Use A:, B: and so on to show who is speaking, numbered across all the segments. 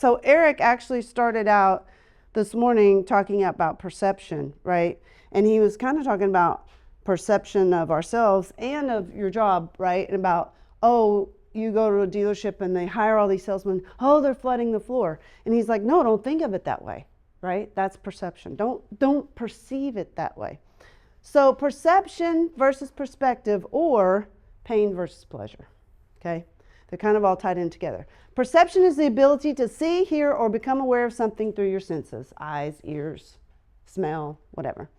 A: So Eric actually started out this morning talking about perception, right? And he was kind of talking about perception of ourselves and of your job, right? And about, oh, you go to a dealership and they hire all these salesmen, oh, they're flooding the floor. And he's like, no, don't think of it that way, right? That's perception. Don't perceive it that way. So perception versus perspective, or pain versus pleasure, okay? They're kind of all tied in together. Perception is the ability to see, hear, or become aware of something through your senses, eyes, ears, smell, whatever.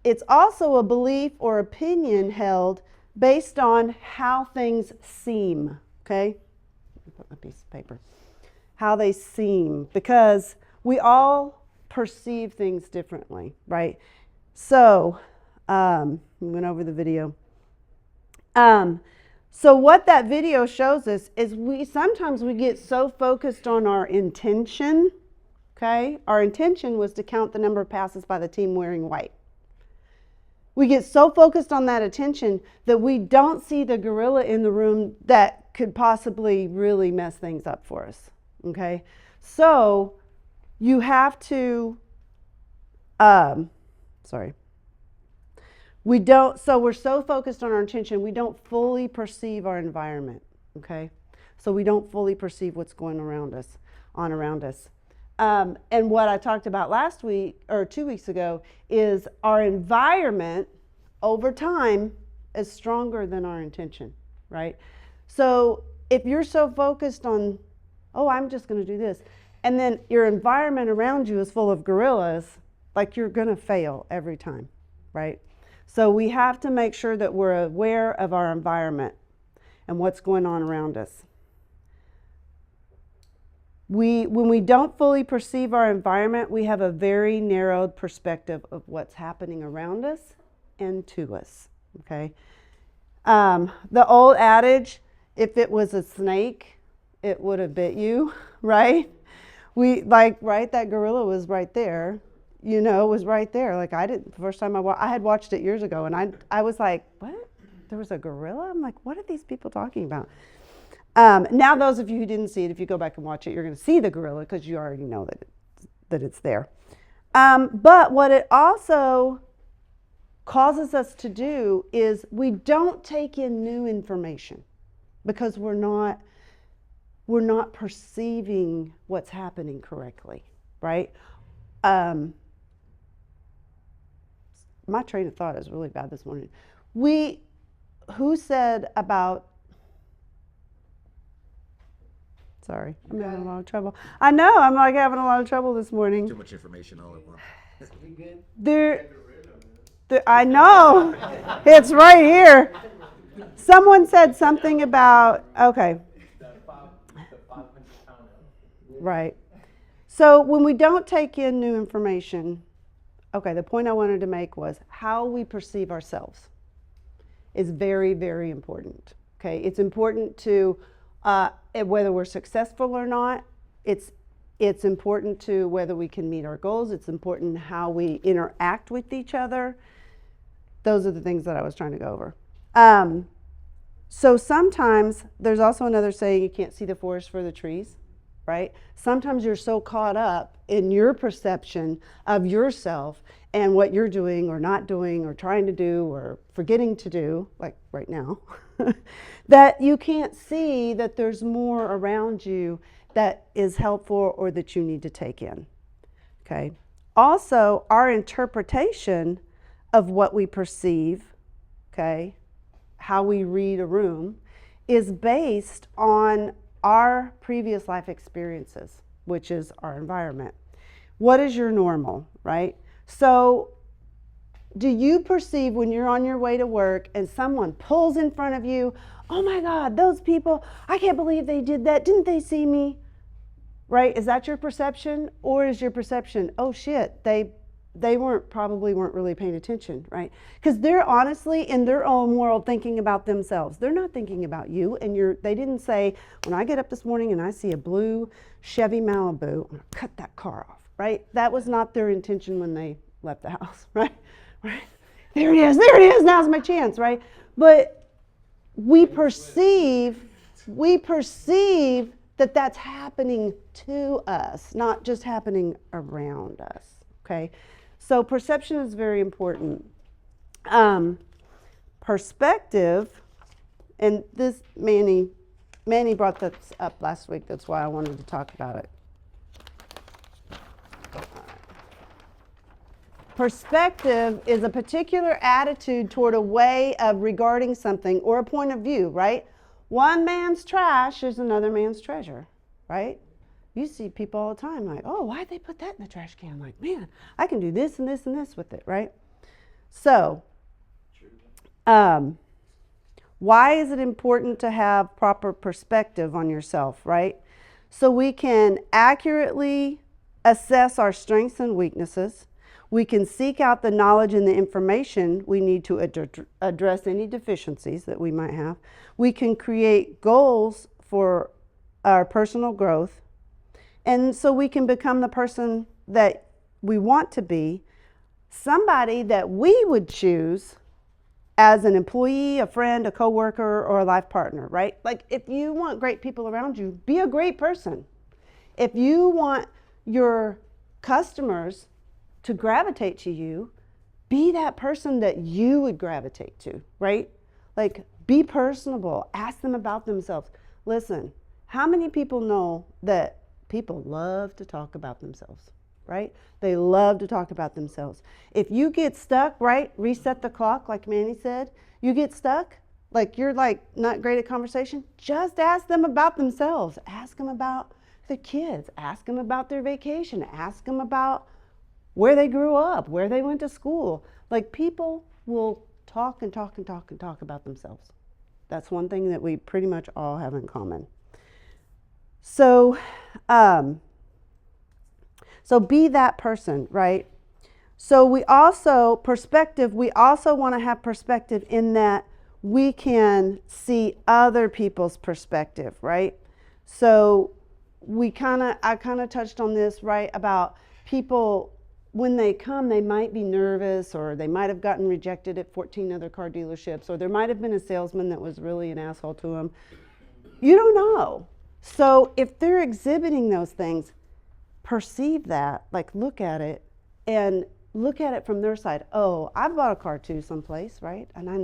A: It's also a belief or opinion held based on how things seem, okay? Put my piece of paper. How they seem, because we all perceive things differently, right? So, we went over the video. So what that video shows us is sometimes we get so focused on our intention, okay? Our intention was to count the number of passes by the team wearing white. We get so focused on that attention that we don't see the gorilla in the room that could possibly really mess things up for us, okay? So you have to, we're so focused on our intention, we don't fully perceive our environment, okay? So we don't fully perceive what's going around us. And what I talked about last week, or 2 weeks ago, is our environment over time is stronger than our intention, right? So if you're so focused on, oh, I'm just going to do this, and then your environment around you is full of gorillas, like you're going to fail every time, right? So we have to make sure that we're aware of our environment and what's going on around us. When we don't fully perceive our environment, we have a very narrowed perspective of what's happening around us and to us, okay? The old adage, if it was a snake, it would have bit you, right? That gorilla was right there, was right there. Like the first time I had watched it years ago, and I was like, what? There was a gorilla? I'm like, what are these people talking about? Now, those of you who didn't see it, if you go back and watch it, you're going to see the gorilla because you already know that it's there. But what it also causes us to do is we don't take in new information because we're not perceiving what's happening correctly, right? My train of thought is really bad this morning. Who said about, sorry, I'm having a lot of trouble. I know, I'm like having a lot of trouble this morning.
B: Too much information all at once.
A: I know, it's right here. Someone said something about, okay. Right. So when we don't take in new information, okay, the point I wanted to make was how we perceive ourselves is very, very important. Okay, it's important to whether we're successful or not. It's important to whether we can meet our goals. It's important how we interact with each other. Those are the things that I was trying to go over. So sometimes there's also another saying, you can't see the forest for the trees, right? Sometimes you're so caught up in your perception of yourself and what you're doing or not doing or trying to do or forgetting to do, like right now, that you can't see that there's more around you that is helpful or that you need to take in, okay? Also, our interpretation of what we perceive, okay, how we read a room, is based on our previous life experiences, which is our environment. What is your normal, right? So do you perceive when you're on your way to work and someone pulls in front of you, oh my God, those people, I can't believe they did that. Didn't they see me? Right? Is that your perception? Or is your perception, oh shit, they probably weren't really paying attention, right? Because they're honestly in their own world thinking about themselves. They're not thinking about you, and they didn't say, when I get up this morning and I see a blue Chevy Malibu, I'm gonna cut that car off, right? That was not their intention when they left the house, right? Right? There it is, now's my chance, right? But we perceive that that's happening to us, not just happening around us, okay? So perception is very important. Perspective, and this Manny brought this up last week, that's why I wanted to talk about it. Perspective is a particular attitude toward a way of regarding something or a point of view, right? One man's trash is another man's treasure, right? You see people all the time like, oh, why'd they put that in the trash can? Like, man, I can do this and this and this with it, right? So, why is it important to have proper perspective on yourself, right? So we can accurately assess our strengths and weaknesses. We can seek out the knowledge and the information we need to address any deficiencies that we might have. We can create goals for our personal growth. And so we can become the person that we want to be, somebody that we would choose as an employee, a friend, a coworker, or a life partner, right? Like if you want great people around you, be a great person. If you want your customers to gravitate to you, be that person that you would gravitate to, right? Like be personable, ask them about themselves. Listen, how many people know that people love to talk about themselves, right? They love to talk about themselves. If you get stuck, right, reset the clock, like Manny said, you get stuck, like you're like not great at conversation, just ask them about themselves. Ask them about the kids, ask them about their vacation, ask them about where they grew up, where they went to school. Like people will talk and talk and talk and talk about themselves. That's one thing that we pretty much all have in common. So, so be that person, right? So we also want to have perspective in that we can see other people's perspective, right? So I kind of touched on this, right, about people, when they come, they might be nervous, or they might have gotten rejected at 14 other car dealerships, or there might have been a salesman that was really an asshole to them. You don't know. So if they're exhibiting those things, perceive that, like look at it and look at it from their side. Oh, I've bought a car too someplace, right? And I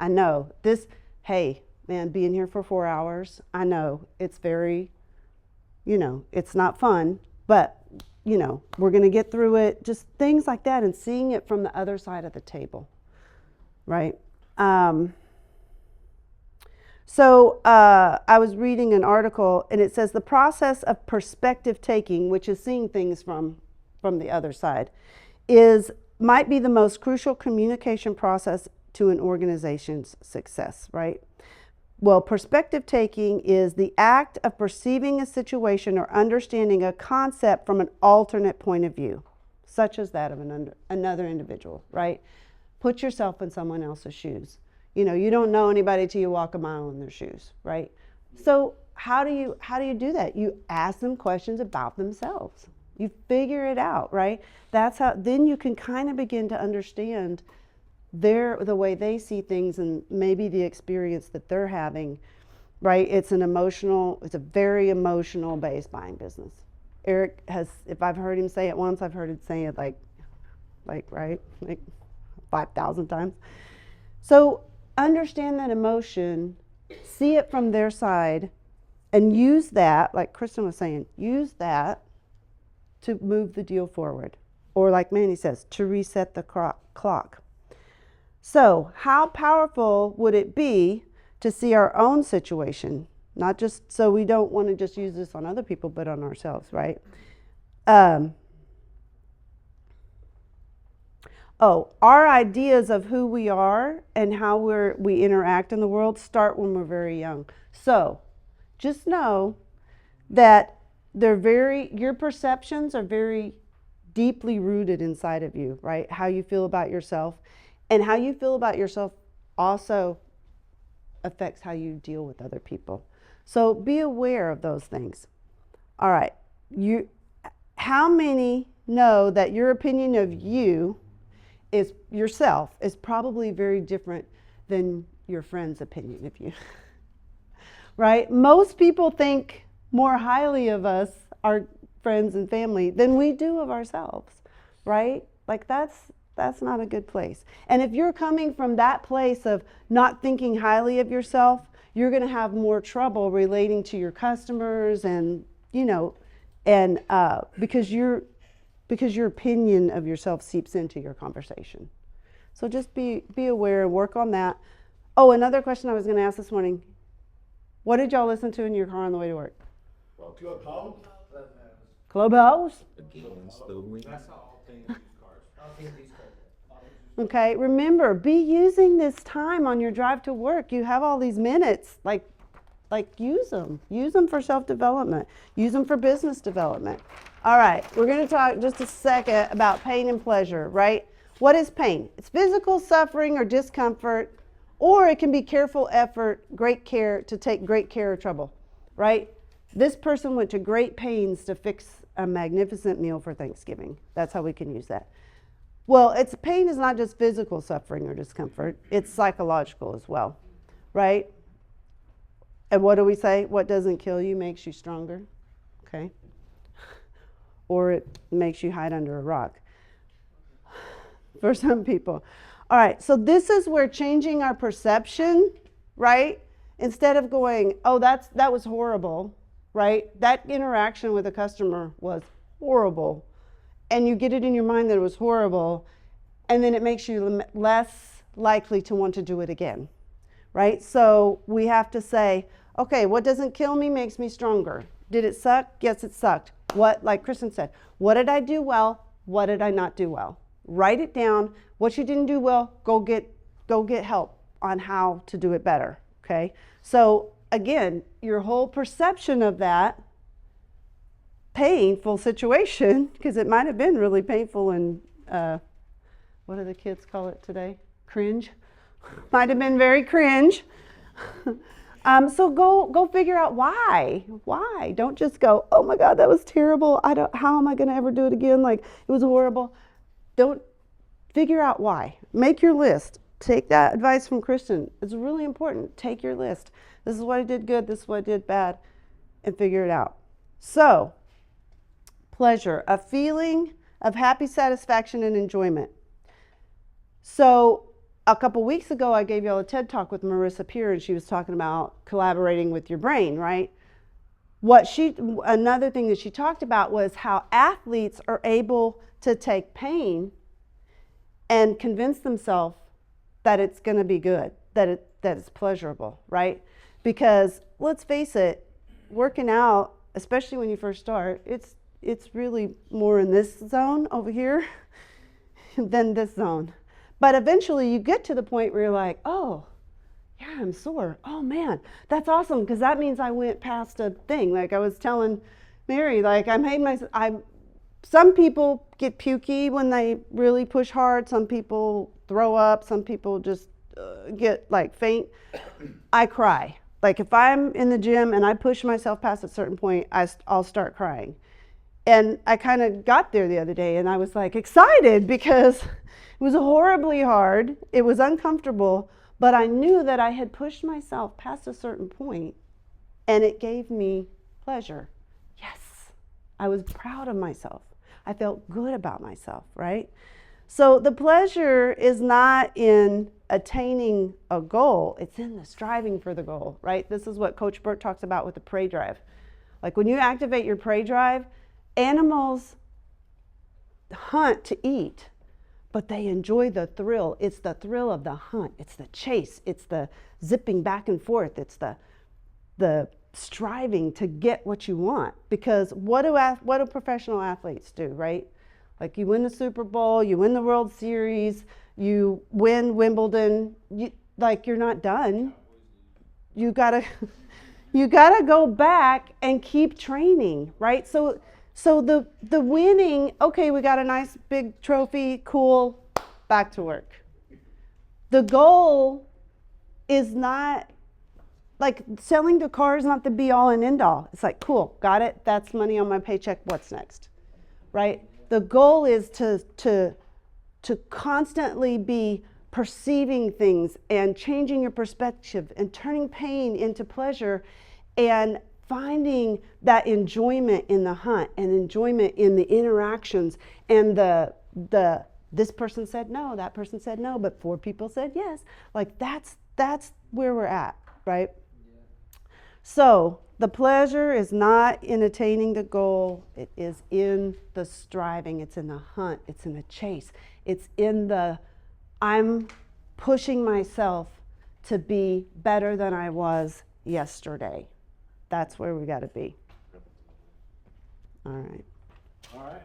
A: know this, hey, man, being here for 4 hours, I know it's very, it's not fun, but we're going to get through it. Just things like that, and seeing it from the other side of the table, right? So I was reading an article, and it says the process of perspective taking, which is seeing things from the other side, might be the most crucial communication process to an organization's success, right? Well, perspective taking is the act of perceiving a situation or understanding a concept from an alternate point of view, such as that of another individual, right? Put yourself in someone else's shoes. You don't know anybody till you walk a mile in their shoes, right? So how do you do that? You ask them questions about themselves. You figure it out, right? That's how, then you can kind of begin to understand the way they see things and maybe the experience that they're having, right? It's a very emotional based buying business. Eric has, if I've heard him say it once, I've heard him say it like 5,000 times. So understand that emotion, see it from their side, and use that, like Kristen was saying, use that to move the deal forward. Or like Manny says, to reset the clock. So how powerful would it be to see our own situation? Not just, so we don't want to just use this on other people, but on ourselves, right? Our ideas of who we are and how we interact in the world start when we're very young. So just know that your perceptions are very deeply rooted inside of you, right? How you feel about yourself, and how you feel about yourself also affects how you deal with other people. So be aware of those things. All right. How many know that your opinion of yourself is probably very different than your friend's opinion of you? Right? Most people think more highly of us, our friends and family, than we do of ourselves, right? Like that's not a good place. And if you're coming from that place of not thinking highly of yourself, you're going to have more trouble relating to your customers, and and because your opinion of yourself seeps into your conversation. So just be aware and work on that. Oh, another question I was going to ask this morning. What did y'all listen to in your car on the way to work?
B: Well, Clubhouse.
A: Clubhouse?
C: Against the wind.
D: That's all things used cars. All things used cars.
A: Okay, remember, be using this time on your drive to work. You have all these minutes, like use them. Use them for self-development. Use them for business development. All right, we're going to talk just a second about pain and pleasure, right? What is pain? It's physical suffering or discomfort, or it can be careful effort, great care, to take great care of trouble, right? This person went to great pains to fix a magnificent meal for Thanksgiving. That's how we can use that. Well, pain is not just physical suffering or discomfort, it's psychological as well, right? And what do we say? What doesn't kill you makes you stronger, okay? Or it makes you hide under a rock for some people. All right, so this is where changing our perception, right? Instead of going, oh, that was horrible, right? That interaction with a customer was horrible. And you get it in your mind that it was horrible, and then it makes you less likely to want to do it again, right? So we have to say, okay, what doesn't kill me makes me stronger. Did it suck? Yes, it sucked. What, like Kristen said, what did I do well? What did I not do well? Write it down. What you didn't do well, go get help on how to do it better, okay? So again, your whole perception of that painful situation, because it might have been really painful and what do the kids call it today? Cringe. Might have been very cringe. So go figure out why. Why? Don't just go, oh my God, that was terrible. How am I going to ever do it again? Like, it was horrible. Don't figure out why. Make your list. Take that advice from Kristen. It's really important. Take your list. This is what I did good. This is what I did bad, and figure it out. So, pleasure, a feeling of happy satisfaction and enjoyment. So a couple weeks ago, I gave y'all a TED Talk with Marissa Peer, and she was talking about collaborating with your brain, right? Another thing that she talked about was how athletes are able to take pain and convince themselves that it's going to be good, that it's pleasurable, right? Because let's face it, working out, especially when you first start, it's really more in this zone over here than this zone. But eventually you get to the point where you're like, oh, yeah, I'm sore. Oh man, that's awesome, because that means I went past a thing. Like I was telling Mary, like some people get pukey when they really push hard. Some people throw up. Some people just get like faint. I cry. Like if I'm in the gym and I push myself past a certain point, I'll start crying. And I kind of got there the other day, and I was like excited because it was horribly hard. It was uncomfortable, but I knew that I had pushed myself past a certain point, and it gave me pleasure. Yes, I was proud of myself. I felt good about myself, right? So the pleasure is not in attaining a goal. It's in the striving for the goal, right? This is what Coach Burt talks about with the prey drive. Like when you activate your prey drive, animals hunt to eat, but they enjoy the thrill. It's the thrill of the hunt. It's the chase. It's the zipping back and forth. It's the striving to get what you want. Because what do professional athletes do, right? Like you win the Super Bowl, you win the World Series, you win Wimbledon. You're not done. You gotta go back and keep training, right? So the winning, okay, we got a nice big trophy, cool, back to work. The goal is not, like selling the car is not the be all and end all. It's like, cool, got it, that's money on my paycheck, what's next, right? The goal is to constantly be perceiving things and changing your perspective and turning pain into pleasure and finding that enjoyment in the hunt and enjoyment in the interactions and the this person said no, that person said no, but 4 people said yes. Like that's where we're at, right? So the pleasure is not in attaining the goal. It is in the striving. It's in the hunt. It's in the chase. It's in the I'm pushing myself to be better than I was yesterday. That's where we got to be. All right.
D: All right.